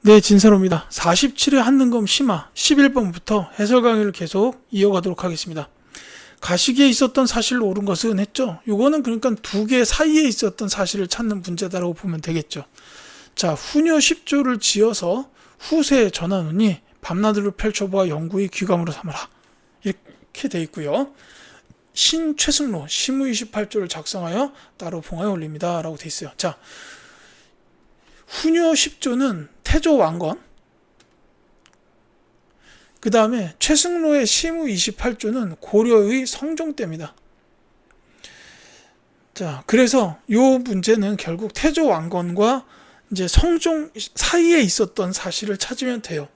네, 진사로입니다. 47회 한능검 심화 11번부터 해설 강의를 계속 이어가도록 하겠습니다. 가시기에 있었던 사실로 옳은 것은 했죠. 요거는 그러니까 두 개 사이에 있었던 사실을 찾는 문제다라고 보면 되겠죠. 자, 후녀 10조를 지어서 후세에 전하노니 밤낮으로 펼쳐보아 영구히 귀감으로 삼아라. 이렇게 돼 있고요. 신최승로 시무 28조를 작성하여 따로 봉화에 올립니다. 라고 돼 있어요. 자, 후녀 10조는 태조 왕건, 그 다음에 최승로의 시무 28조는 고려의 성종 때입니다. 자, 그래서 이 문제는 결국 태조 왕건과 이제 성종 사이에 있었던 사실을 찾으면 돼요.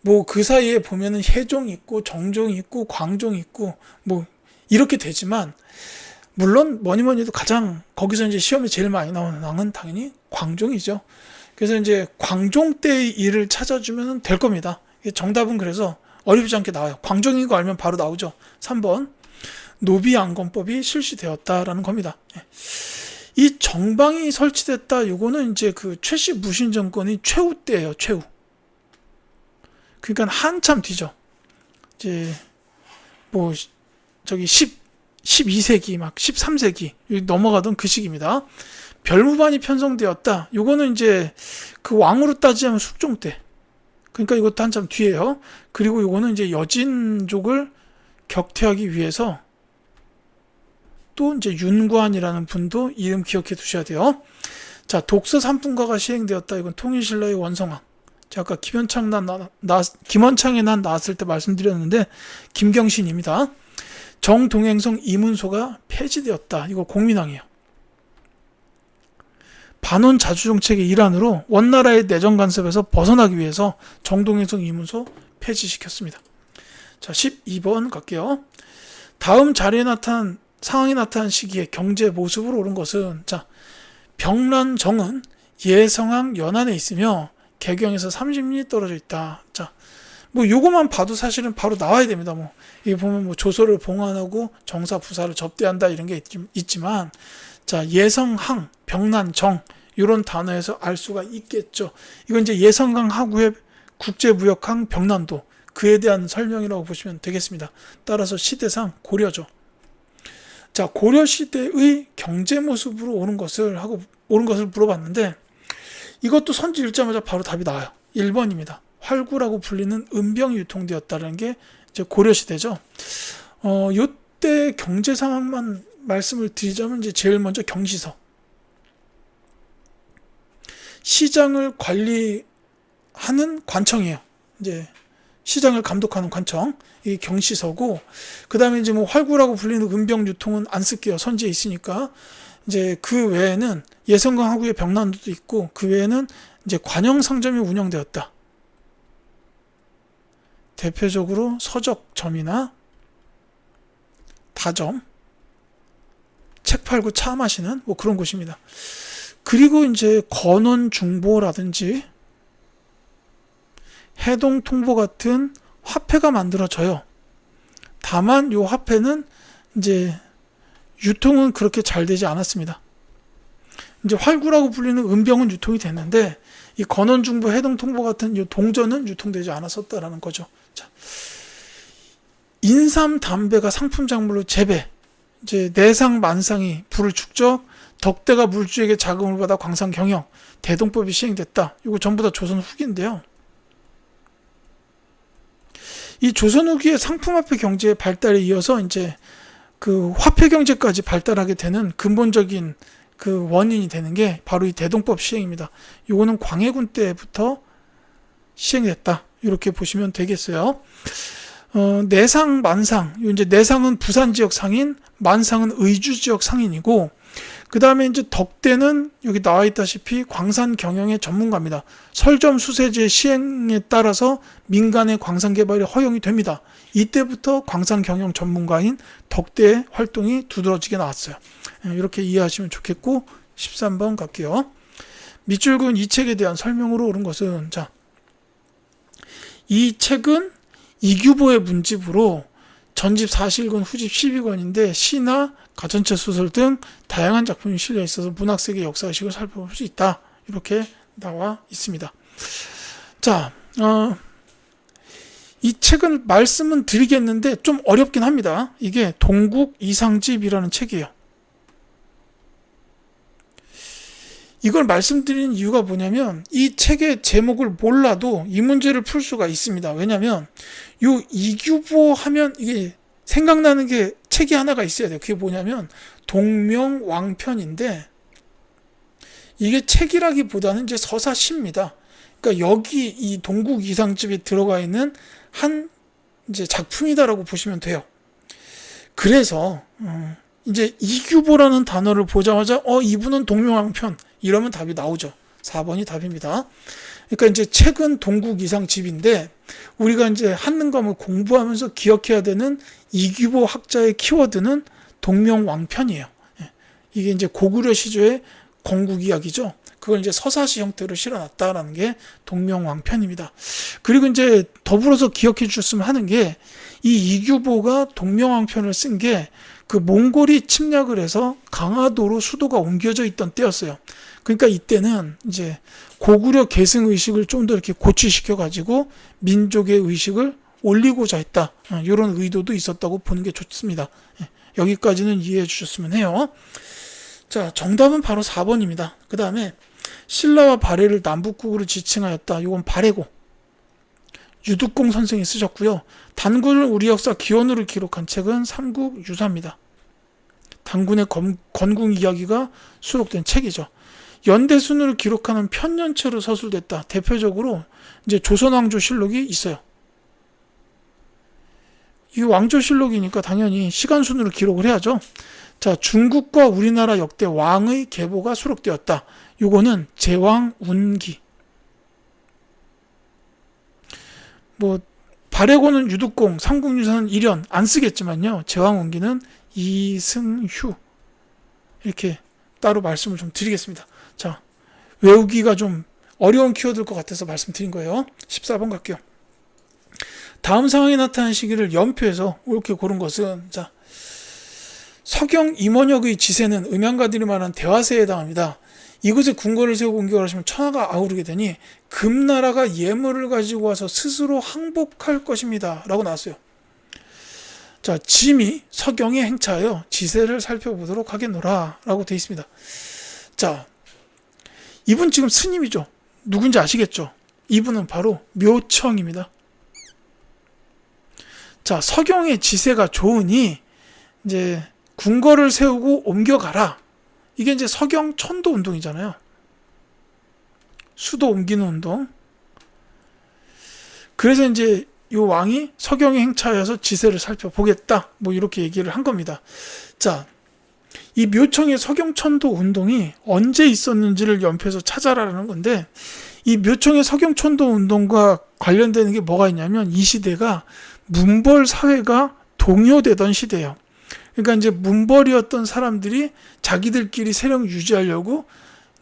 뭐 그 사이에 보면은 혜종 있고 정종 있고 광종 있고 뭐 이렇게 되지만, 물론 뭐니 해도 가장 거기서 이제 시험에 제일 많이 나오는 왕은 당연히 광종이죠. 그래서 이제 광종 때의 일을 찾아주면 될 겁니다. 정답은 그래서 어렵지 않게 나와요. 광종인 거 알면 바로 나오죠. 3번 노비안건법이 실시되었다라는 겁니다. 이 정방이 설치됐다. 요거는 이제 그 최씨 무신 정권이 최후 때예요. 최후. 그러니까 한참 뒤죠. 이제 뭐 저기 12세기 막 13세기 넘어가던 그 시기입니다. 별무반이 편성되었다. 요거는 이제 그 왕으로 따지자면 숙종 때. 그러니까 이것도 한참 뒤에요. 그리고 요거는 이제 여진족을 격퇴하기 위해서 또 이제 윤관이라는 분도 이름 기억해 두셔야 돼요. 자, 독서 3분가가 시행되었다. 이건 통일신라의 원성왕. 제가 아까 김원창의 난 나왔을 때 말씀드렸는데 김경신입니다. 정동행성 이문소가 폐지되었다. 이거 공민왕이에요. 반원 자주정책의 일환으로 원나라의 내정 간섭에서 벗어나기 위해서 정동행성 이문소 폐지시켰습니다. 자, 12번 갈게요. 다음 자리에 나타난 상황이 나타난 시기에 경제 모습으로 오른 것은, 자, 병란정은 예성왕 연안에 있으며 개경에서 30리 떨어져 있다. 자, 뭐 요거만 봐도 사실은 바로 나와야 됩니다. 뭐 여기 보면 뭐 조서를 봉안하고 정사 부사를 접대한다 이런 게 있지만, 자, 예성항, 병란정 이런 단어에서 알 수가 있겠죠. 이건 이제 예성강 하구의 국제무역항 병란도, 그에 대한 설명이라고 보시면 되겠습니다. 따라서 시대상 고려죠. 자, 고려 시대의 경제 모습으로 오른 것을 물어봤는데, 이것도 선지 읽자마자 바로 답이 나와요. 1번입니다. 활구라고 불리는 은병이 유통되었다는 게 이제 고려 시대죠. 요때 경제 상황만 말씀을 드리자면 이제 제일 먼저 경시서. 시장을 관리하는 관청이에요. 이제 시장을 감독하는 관청. 이 경시서고, 그 다음에 이제 뭐 활구라고 불리는 은병 유통은 안 쓸게요. 선지에 있으니까. 이제 그 외에는 예성강 하구의 병란도도 있고, 그 외에는 이제 관영상점이 운영되었다. 대표적으로 서적점이나 다점, 책 팔고 차 마시는 뭐 그런 곳입니다. 그리고 이제 건원중보라든지 해동통보 같은 화폐가 만들어져요. 다만 이 화폐는 이제 유통은 그렇게 잘 되지 않았습니다. 이제 활구라고 불리는 은병은 유통이 됐는데, 이 건원중보, 해동통보 같은 이 동전은 유통되지 않았었다라는 거죠. 자, 인삼, 담배가 상품 작물로 재배, 이제 내상, 만상이 불을 축적, 덕대가 물주에게 자금을 받아 광산 경영, 대동법이 시행됐다. 이거 전부 다 조선 후기인데요. 이 조선 후기의 상품화폐 경제의 발달에 이어서 이제 그 화폐 경제까지 발달하게 되는 근본적인 그 원인이 되는 게 바로 이 대동법 시행입니다. 이거는 광해군 때부터 시행됐다. 이렇게 보시면 되겠어요. 내상, 만상. 이제 내상은 부산 지역 상인, 만상은 의주 지역 상인이고, 그 다음에 이제 덕대는 여기 나와 있다시피 광산 경영의 전문가입니다. 설점 수세제 시행에 따라서 민간의 광산 개발이 허용이 됩니다. 이때부터 광산 경영 전문가인 덕대의 활동이 두드러지게 나왔어요. 이렇게 이해하시면 좋겠고, 13번 갈게요. 밑줄 그은 이 책에 대한 설명으로 옳은 것은, 자, 이 책은 이규보의 문집으로 전집 40권, 후집 12권인데 시나 가전체 소설 등 다양한 작품이 실려 있어서 문학세계 역사의식을 살펴볼 수 있다. 이렇게 나와 있습니다. 자, 이 책은 말씀은 드리겠는데 좀 어렵긴 합니다. 이게 동국 이상집이라는 책이에요. 이걸 말씀드리는 이유가 뭐냐면 이 책의 제목을 몰라도 이 문제를 풀 수가 있습니다. 왜냐하면 요 이규보 하면 이게 생각나는 게 책이 하나가 있어야 돼요. 그게 뭐냐면 동명왕편인데 이게 책이라기보다는 이제 서사시입니다. 그러니까 여기 이 동국 이상집에 들어가 있는 한 이제 작품이다라고 보시면 돼요. 그래서 이제 이규보라는 단어를 보자마자 이분은 동명왕편 이러면 답이 나오죠. 4번이 답입니다. 그러니까 이제 책은 동국 이상집인데 우리가 이제 한능 과목 공부하면서 기억해야 되는 이규보 학자의 키워드는 동명왕편이에요. 이게 이제 고구려 시조의 건국 이야기죠. 그걸 이제 서사시 형태로 실어놨다라는 게 동명왕편입니다. 그리고 이제 더불어서 기억해 주셨으면 하는 게 이 이규보가 동명왕편을 쓴 게 그 몽골이 침략을 해서 강화도로 수도가 옮겨져 있던 때였어요. 그러니까 이때는 이제 고구려 계승 의식을 좀 더 이렇게 고취시켜 가지고 민족의 의식을 올리고자 했다. 이런 의도도 있었다고 보는 게 좋습니다. 여기까지는 이해해 주셨으면 해요. 자, 정답은 바로 4번입니다. 그 다음에 신라와 발해를 남북국으로 지칭하였다. 이건 발해고 유득공 선생이 쓰셨고요. 단군을 우리 역사 기원으로 기록한 책은 삼국유사입니다. 단군의 건국 이야기가 수록된 책이죠. 연대순으로 기록하는 편년체로 서술됐다. 대표적으로 이제 조선왕조실록이 있어요. 이 왕조실록이니까 당연히 시간순으로 기록을 해야죠. 자, 중국과 우리나라 역대 왕의 계보가 수록되었다. 요거는 제왕운기. 발해고는 유득공, 삼국유사는 일연 안 쓰겠지만요. 제왕운기는 이승휴. 이렇게 따로 말씀을 좀 드리겠습니다. 자, 외우기가 좀 어려운 키워드일 것 같아서 말씀드린 거예요. 14번 갈게요. 다음 상황이 나타난 시기를 연표해서 이렇게 고른 것은 자, 서경 임원혁의 지세는 음양가들이 말한 대화세에 해당합니다. 이곳에 궁궐을 세우고 공격을 하시면 천하가 아우르게 되니 금나라가 예물을 가지고 와서 스스로 항복할 것입니다. 라고 나왔어요. 자, 짐이 서경에 행차하여 지세를 살펴보도록 하겠노라 라고 되어 있습니다. 자, 이분 지금 스님이죠. 누군지 아시겠죠? 이분은 바로 묘청입니다. 자, 서경의 지세가 좋으니 이제 궁궐을 세우고 옮겨가라. 이게 이제 서경 천도 운동이잖아요. 수도 옮기는 운동. 그래서 이제 이 왕이 서경에 행차하여서 지세를 살펴보겠다. 이렇게 얘기를 한 겁니다. 자, 이 묘청의 서경천도 운동이 언제 있었는지를 연표해서 찾아라라는 건데 이 묘청의 서경천도 운동과 관련되는 게 뭐가 있냐면 이 시대가 문벌 사회가 동요되던 시대예요. 그러니까 이제 문벌이었던 사람들이 자기들끼리 세력 유지하려고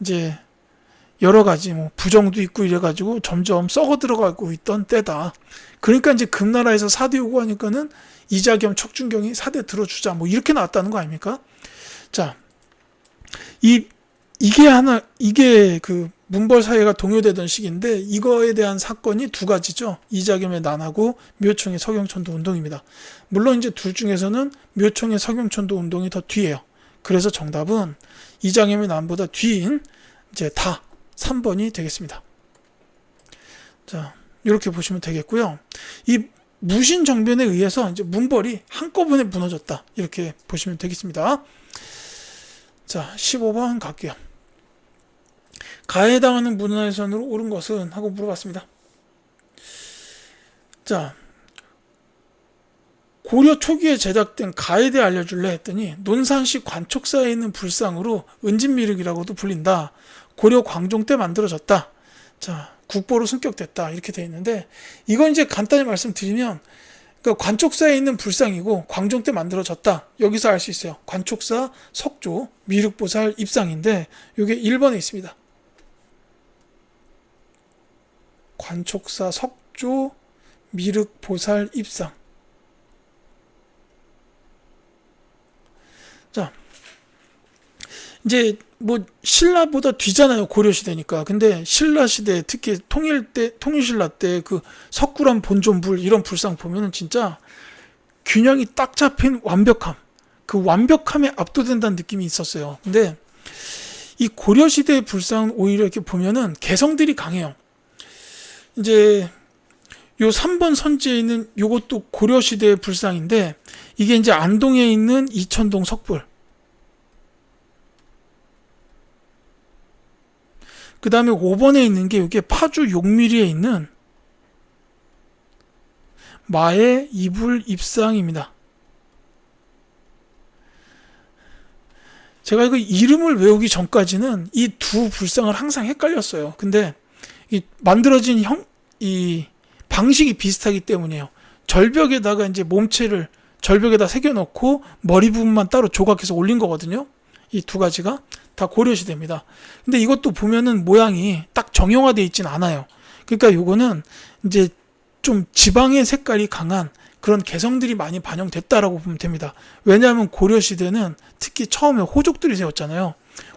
이제 여러 가지 부정도 있고 이래가지고 점점 썩어 들어가고 있던 때다. 그러니까 이제 금나라에서 사대 요구하니까는 이자겸 척준경이 사대 들어주자 이렇게 나왔다는 거 아닙니까? 자, 이게 그 문벌 사회가 동요되던 시기인데 이거에 대한 사건이 두 가지죠. 이자겸의 난하고 묘청의 서경천도 운동입니다. 물론 이제 둘 중에서는 묘청의 서경천도 운동이 더 뒤에요. 그래서 정답은 이자겸의 난보다 뒤인 이제 다 3번이 되겠습니다. 자, 이렇게 보시면 되겠고요. 이 무신정변에 의해서 이제 문벌이 한꺼번에 무너졌다. 이렇게 보시면 되겠습니다. 자, 15번 갈게요. 가해에 해당하는 문화유산으로 옳은 것은? 하고 물어봤습니다. 자, 고려 초기에 제작된 가해에 대해 알려줄래 했더니 논산시 관촉사에 있는 불상으로 은진미륵이라고도 불린다. 고려 광종 때 만들어졌다. 자, 국보로 승격됐다. 이렇게 되어 있는데 이건 이제 간단히 말씀드리면 그러니까 관촉사에 있는 불상이고 광종 때 만들어졌다. 여기서 알 수 있어요. 관촉사 석조 미륵보살 입상인데 이게 1번에 있습니다. 관촉사 석조 미륵보살 입상. 자, 이제 뭐 신라보다 뒤잖아요. 고려시대니까. 근데 신라시대 특히 통일신라 때 그 석굴암 본존불 이런 불상 보면은 진짜 균형이 딱 잡힌 완벽함, 그 완벽함에 압도된다는 느낌이 있었어요. 근데 이 고려시대의 불상은 오히려 이렇게 보면은 개성들이 강해요. 이제 요 3번 선지에 있는 요것도 고려시대의 불상인데 이게 이제 안동에 있는 이천동 석불. 그 다음에 5번에 있는 게 이게 파주 용미리에 있는 마의 이불 입상입니다. 제가 이거 이름을 외우기 전까지는 이 두 불상을 항상 헷갈렸어요. 근데 이 만들어진 이 방식이 비슷하기 때문이에요. 절벽에다가 이제 몸체를 절벽에다 새겨놓고 머리 부분만 따로 조각해서 올린 거거든요. 이 두 가지가 다 고려시대입니다. 근데 이것도 보면은 모양이 딱 정형화되어 있진 않아요. 그러니까 요거는 이제 좀 지방의 색깔이 강한 그런 개성들이 많이 반영됐다라고 보면 됩니다. 왜냐하면 고려시대는 특히 처음에 호족들이 세웠잖아요.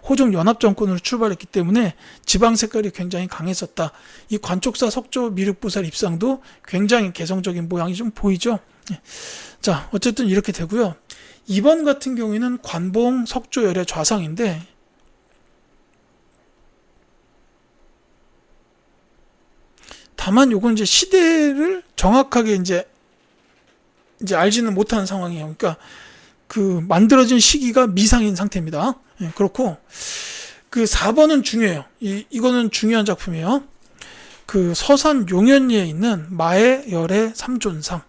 호족 연합정권으로 출발했기 때문에 지방 색깔이 굉장히 강했었다. 이 관촉사 석조 미륵보살 입상도 굉장히 개성적인 모양이 좀 보이죠. 자, 어쨌든 이렇게 되고요. 2번 같은 경우에는 관봉 석조열의 좌상인데 다만 요건 이제 시대를 정확하게 이제 알지는 못하는 상황이에요. 그러니까 그 만들어진 시기가 미상인 상태입니다. 예, 그렇고 그 4번은 중요해요. 이거는 중요한 작품이에요. 그 서산 용현리에 있는 마의 열의 삼존상.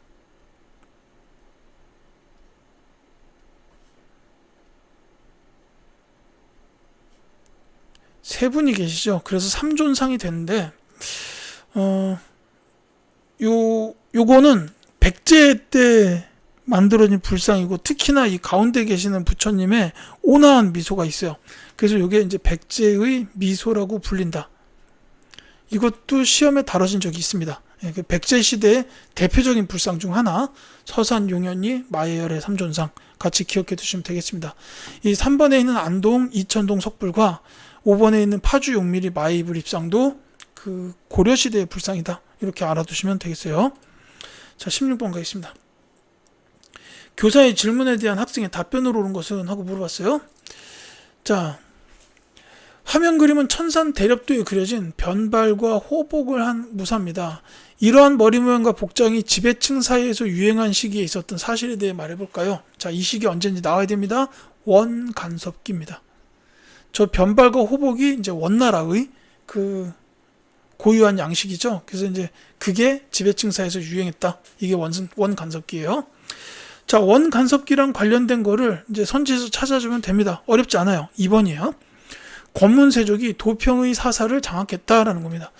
세 분이 계시죠. 그래서 삼존상이 되는데 요거는 백제 때 만들어진 불상이고 특히나 이 가운데 계시는 부처님의 온화한 미소가 있어요. 그래서 이게 이제 백제의 미소라고 불린다. 이것도 시험에 다뤄진 적이 있습니다. 백제 시대의 대표적인 불상 중 하나, 서산 용현리 마예열의 삼존상 같이 기억해 두시면 되겠습니다. 이 3번에 있는 안동 이천동 석불과 5번에 있는 파주 용미리 마예이불 입상도 그 고려시대의 불상이다. 이렇게 알아두시면 되겠어요. 자, 16번 가겠습니다. 교사의 질문에 대한 학생의 답변으로 오는 것은 하고 물어봤어요. 자, 화면 그림은 천산 대렵도에 그려진 변발과 호복을 한 무사입니다. 이러한 머리 모양과 복장이 지배층 사이에서 유행한 시기에 있었던 사실에 대해 말해볼까요? 자, 이 시기 언제인지 나와야 됩니다. 원간섭기입니다. 저 변발과 호복이 이제 원나라의 그 고유한 양식이죠. 그래서 이제 그게 지배층 사이에서 유행했다. 이게 원간섭기예요. 자, 원간섭기랑 관련된 거를 이제 선지에서 찾아주면 됩니다. 어렵지 않아요. 2번이에요. 권문세족이 도평의 사사를 장악했다라는 겁니다.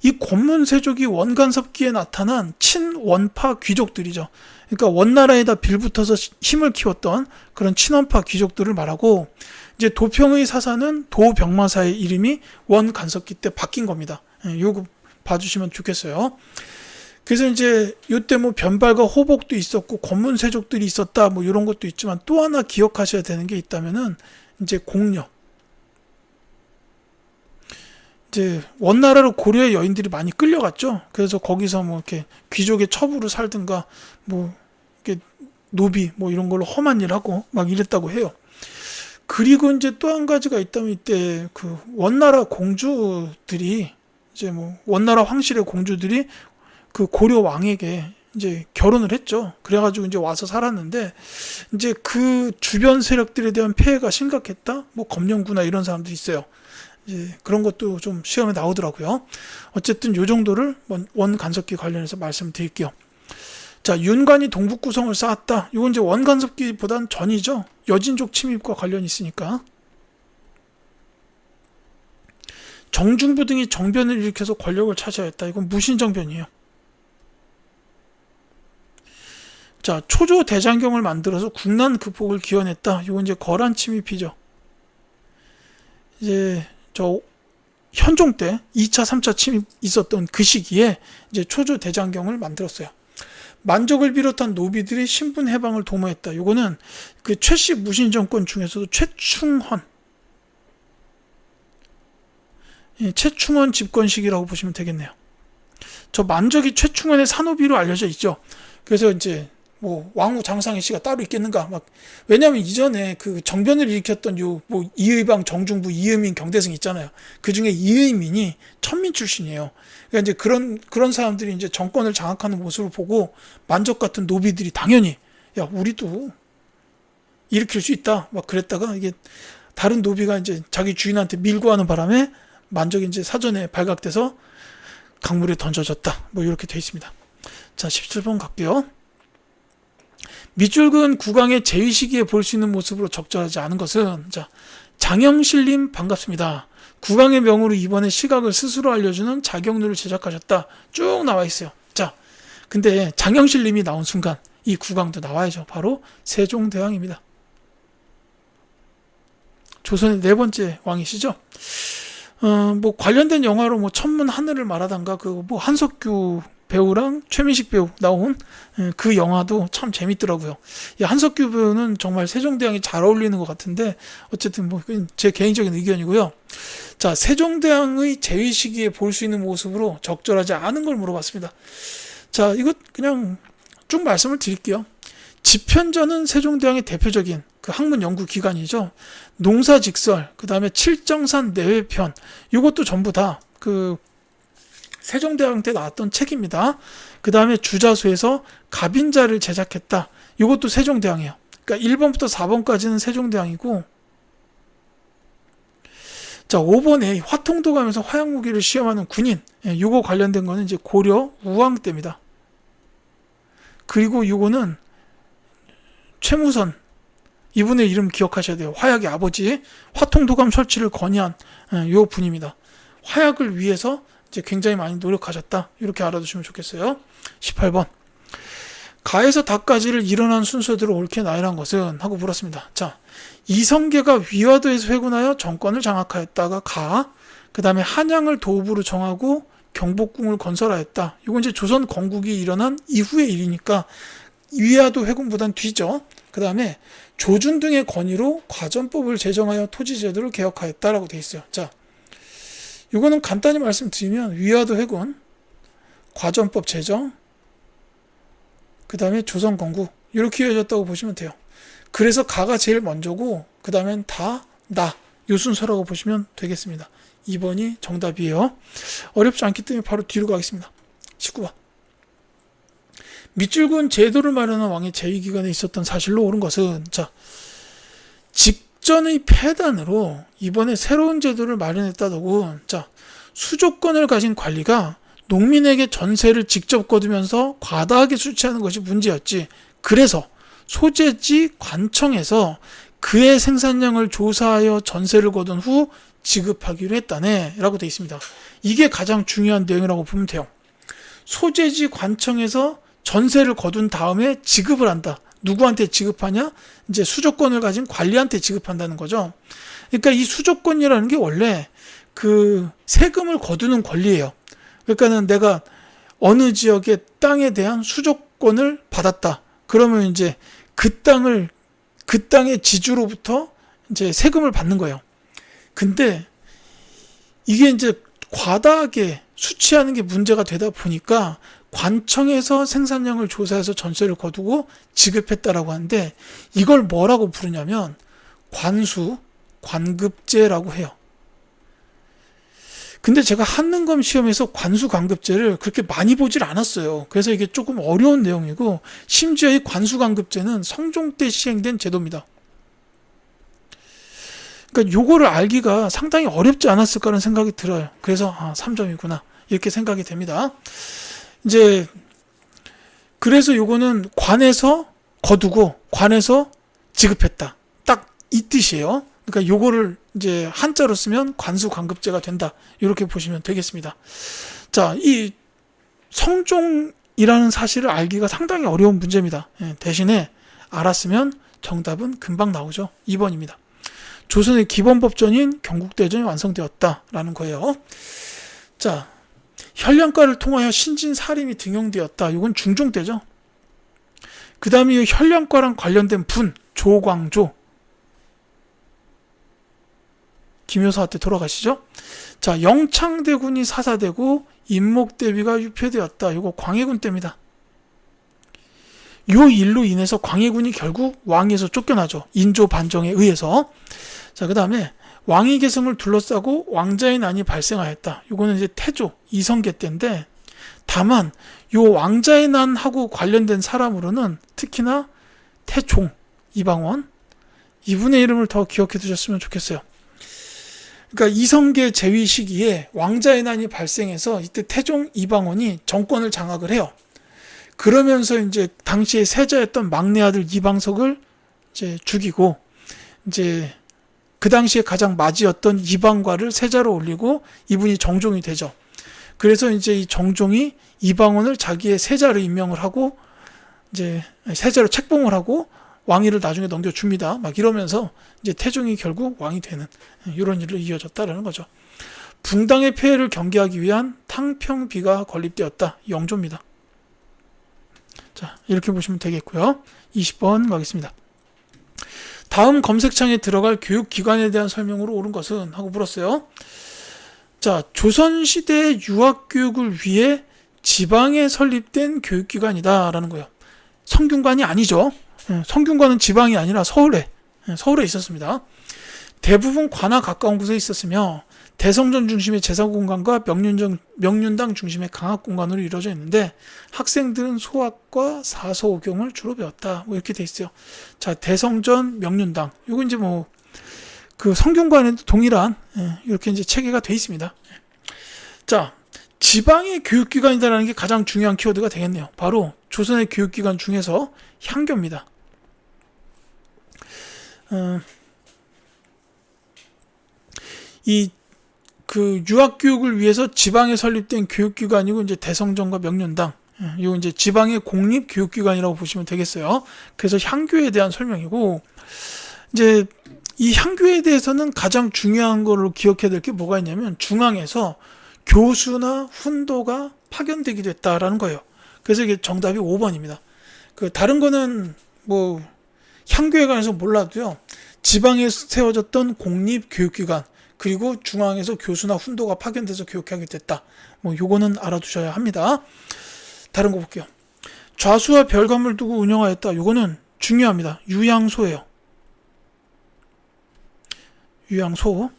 이 권문세족이 원간섭기에 나타난 친원파 귀족들이죠. 그러니까 원나라에다 빌붙어서 힘을 키웠던 그런 친원파 귀족들을 말하고, 이제 도평의 사사는 도병마사의 이름이 원간섭기 때 바뀐 겁니다. 요거 봐주시면 좋겠어요. 그래서 이제 요때 뭐 변발과 호복도 있었고 권문세족들이 있었다 뭐 이런 것도 있지만, 또 하나 기억하셔야 되는 게 있다면은 이제 공려. 이제 원나라로 고려의 여인들이 많이 끌려갔죠. 그래서 거기서 뭐 이렇게 귀족의 처부로 살든가 뭐 이렇게 노비 뭐 이런 걸로 험한 일 하고 막 이랬다고 해요. 그리고 이제 또 한 가지가 있다면, 이때 그 원나라 공주들이 이제 뭐 원나라 황실의 공주들이 그 고려 왕에게 이제 결혼을 했죠. 그래가지고 이제 와서 살았는데, 이제 그 주변 세력들에 대한 폐해가 심각했다. 뭐 검령구나 이런 사람들이 있어요. 이제 그런 것도 좀 시험에 나오더라고요. 어쨌든 요 정도를 원간섭기 관련해서 말씀드릴게요. 자, 윤관이 동북구성을 쌓았다. 이건 이제 원간섭기보단 전이죠. 여진족 침입과 관련이 있으니까. 정중부 등이 정변을 일으켜서 권력을 차지하였다. 이건 무신정변이에요. 자, 초조 대장경을 만들어서 국난 극복을 기원했다. 이건 이제 거란 침입이죠. 이제 저 현종 때 2차, 3차 침입 있었던 그 시기에 이제 초조 대장경을 만들었어요. 만족을 비롯한 노비들이 신분 해방을 도모했다. 요거는 그 최씨 무신 정권 중에서도 최충헌, 최충원 집권식이라고 보시면 되겠네요. 저 만적이 최충원의 산호비로 알려져 있죠. 그래서 이제 뭐 왕후 장상희 씨가 따로 있겠는가 막 왜냐하면 이전에 그 정변을 일으켰던 요 뭐 이의방 정중부 이의민 경대승 있잖아요. 그 중에 이의민이 천민 출신이에요. 그러니까 이제 그런 사람들이 이제 정권을 장악하는 모습을 보고 만적 같은 노비들이 당연히 야 우리도 일으킬 수 있다 막 그랬다가 이게 다른 노비가 이제 자기 주인한테 밀고 하는 바람에 만적이 이제 사전에 발각돼서 강물에 던져졌다 뭐 이렇게 돼 있습니다. 자 17번 갈게요. 밑줄근 국왕의 재위 시기에 볼 수 있는 모습으로 적절하지 않은 것은 자 장영실님 반갑습니다. 국왕의 명으로 이번에 시각을 스스로 알려주는 자경루를 제작하셨다. 쭉 나와 있어요. 자 근데 장영실님이 나온 순간 이 국왕도 나와야죠. 바로 세종대왕입니다. 조선의 네 번째 왕이시죠. 뭐 관련된 영화로 뭐 천문 하늘을 말하던가 그 뭐 한석규 배우랑 최민식 배우 나온 그 영화도 참 재밌더라고요. 이 한석규 배우는 정말 세종대왕이 잘 어울리는 것 같은데 어쨌든 뭐 제 개인적인 의견이고요. 자 세종대왕의 재위 시기에 볼 수 있는 모습으로 적절하지 않은 걸 물어봤습니다. 자 이거 그냥 쭉 말씀을 드릴게요. 집현전은 세종대왕의 대표적인 그 학문 연구 기관이죠. 농사직설, 그 다음에 칠정산 내외편, 이것도 전부 다 그 세종대왕 때 나왔던 책입니다. 그 다음에 주자수에서 갑인자를 제작했다. 이것도 세종대왕이에요. 그러니까 1번부터 4번까지는 세종대왕이고, 자 5번에 화통도 가면서 화약무기를 시험하는 군인, 이거 관련된 거는 이제 고려 우왕 때입니다. 그리고 이거는 최무선 이분의 이름 기억하셔야 돼요. 화약의 아버지 화통도감 설치를 건의한 요 분입니다. 화약을 위해서 이제 굉장히 많이 노력하셨다. 이렇게 알아두시면 좋겠어요. 18번 가에서 닭까지를 일어난 순서대로 옳게 나열한 것은 하고 물었습니다. 자 이성계가 위화도에서 회군하여 정권을 장악하였다가 가, 그 다음에 한양을 도읍으로 정하고 경복궁을 건설하였다. 이건 이제 조선 건국이 일어난 이후의 일이니까 위화도 회군보단 뒤죠. 그 다음에 조준 등의 건의로 과전법을 제정하여 토지제도를 개혁하였다라고 되어 있어요. 자, 이거는 간단히 말씀드리면 위화도 회군, 과전법 제정, 그 다음에 조선 건국 이렇게 이어졌다고 보시면 돼요. 그래서 가가 제일 먼저고 그 다음엔 다, 나, 요 순서라고 보시면 되겠습니다. 2번이 정답이에요. 어렵지 않기 때문에 바로 뒤로 가겠습니다. 19번 밑줄근 제도를 마련한 왕의 재위기간에 있었던 사실로 옳은 것은 자 직전의 폐단으로 이번에 새로운 제도를 마련했다더군. 자 수조권을 가진 관리가 농민에게 전세를 직접 거두면서 과다하게 수취하는 것이 문제였지. 그래서 소재지 관청에서 그의 생산량을 조사하여 전세를 거둔 후 지급하기로 했다네 라고 되어 있습니다. 이게 가장 중요한 내용이라고 보면 돼요. 소재지 관청에서 전세를 거둔 다음에 지급을 한다. 누구한테 지급하냐? 이제 수조권을 가진 관리한테 지급한다는 거죠. 그러니까 이 수조권이라는 게 원래 그 세금을 거두는 권리예요. 그러니까는 내가 어느 지역의 땅에 대한 수조권을 받았다. 그러면 이제 그 땅의 지주로부터 이제 세금을 받는 거예요. 근데 이게 이제 과다하게 수취하는 게 문제가 되다 보니까 관청에서 생산량을 조사해서 전세를 거두고 지급했다라고 하는데 이걸 뭐라고 부르냐면 관수, 관급제라고 해요. 근데 제가 한능검 시험에서 관수, 관급제를 그렇게 많이 보질 않았어요. 그래서 이게 조금 어려운 내용이고 심지어 이 관수, 관급제는 성종 때 시행된 제도입니다. 그러니까 요거를 알기가 상당히 어렵지 않았을까라는 생각이 들어요. 그래서 3점이구나 이렇게 생각이 됩니다. 이제 그래서 요거는 관에서 거두고 관에서 지급했다. 딱 이 뜻이에요. 그러니까 요거를 이제 한자로 쓰면 관수관급제가 된다. 이렇게 보시면 되겠습니다. 자, 이 성종이라는 사실을 알기가 상당히 어려운 문제입니다. 대신에 알았으면 정답은 금방 나오죠. 2번입니다. 조선의 기본법전인 경국대전이 완성되었다라는 거예요. 자, 현량과를 통하여 신진사림이 등용되었다. 이건 중종 때죠. 그 다음에 이 현량과랑 관련된 분, 조광조. 김효사한테 돌아가시죠. 자, 영창대군이 사사되고 임목대비가 유폐되었다. 이거 광해군 때입니다. 요 일로 인해서 광해군이 결국 왕위에서 쫓겨나죠. 인조 반정에 의해서. 자, 그 다음에 왕위 계승을 둘러싸고 왕자의 난이 발생하였다. 요거는 이제 태조 이성계 때인데, 다만 요 왕자의 난하고 관련된 사람으로는 특히나 태종 이방원, 이분의 이름을 더 기억해 두셨으면 좋겠어요. 그러니까 이성계 재위 시기에 왕자의 난이 발생해서 이때 태종 이방원이 정권을 장악을 해요. 그러면서 이제 당시에 세자였던 막내 아들 이방석을 이제 죽이고, 이제 그 당시에 가장 맞이였던 이방과를 세자로 올리고 이분이 정종이 되죠. 그래서 이제 이 정종이 이방원을 자기의 세자로 임명을 하고 이제 세자로 책봉을 하고 왕위를 나중에 넘겨줍니다. 막 이러면서 이제 태종이 결국 왕이 되는 이런 일로 이어졌다라는 거죠. 붕당의 폐해를 경계하기 위한 탕평비가 건립되었다. 영조입니다. 자, 이렇게 보시면 되겠고요. 20번 가겠습니다. 다음 검색창에 들어갈 교육기관에 대한 설명으로 옳은 것은? 하고 물었어요. 자, 조선시대 유학교육을 위해 지방에 설립된 교육기관이다 라는 거예요. 성균관이 아니죠. 성균관은 지방이 아니라 서울에 있었습니다. 대부분 관아 가까운 곳에 있었으며 대성전 중심의 제사공간과 명륜당 중심의 강학공간으로 이루어져 있는데 학생들은 소학과 사서오경을 주로 배웠다. 뭐 이렇게 돼 있어요. 자, 대성전, 명륜당. 요거 이제 뭐 그 성균관에도 동일한 이렇게 이제 체계가 돼 있습니다. 자, 지방의 교육기관이다라는 게 가장 중요한 키워드가 되겠네요. 바로 조선의 교육기관 중에서 향교입니다. 이 그 유학교육을 위해서 지방에 설립된 교육기관이고 이제 대성전과 명륜당, 이거 이제 지방의 공립교육기관이라고 보시면 되겠어요. 그래서 향교에 대한 설명이고, 이제 이 향교에 대해서는 가장 중요한 걸로 기억해야 될 게 뭐가 있냐면 중앙에서 교수나 훈도가 파견되기도 했다라는 거예요. 그래서 이게 정답이 5번입니다. 그 다른 거는 뭐 향교에 관해서 몰라도요. 지방에 세워졌던 공립교육기관, 그리고 중앙에서 교수나 훈도가 파견돼서 교육하게 됐다. 뭐 요거는 알아두셔야 합니다. 다른 거 볼게요. 좌수와 별관을 두고 운영하였다. 요거는 중요합니다. 유양소예요. 유양소.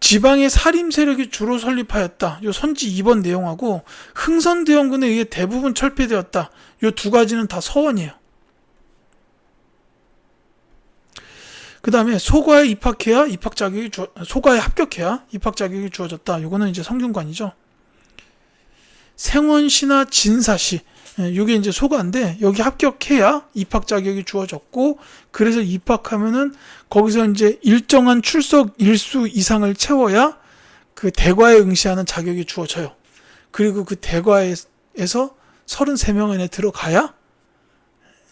지방의 사림 세력이 주로 설립하였다. 요 선지 2번 내용하고 흥선대원군에 의해 대부분 철폐되었다. 요 두 가지는 다 서원이에요. 그 다음에 소가에 합격해야 입학 자격이 주어졌다. 요거는 이제 성균관이죠. 생원시나 진사시, 요게 이제 소가인데 여기 합격해야 입학 자격이 주어졌고, 그래서 입학하면은 거기서 이제 일정한 출석 일수 이상을 채워야 그 대과에 응시하는 자격이 주어져요. 그리고 그 대과에서 33명 안에 들어가야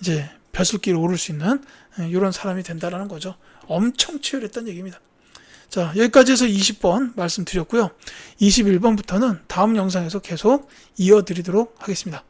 이제 벼슬길을 오를 수 있는 이런 사람이 된다라는 거죠. 엄청 치열했다는 얘기입니다. 자, 여기까지 해서 20번 말씀드렸고요. 21번부터는 다음 영상에서 계속 이어드리도록 하겠습니다.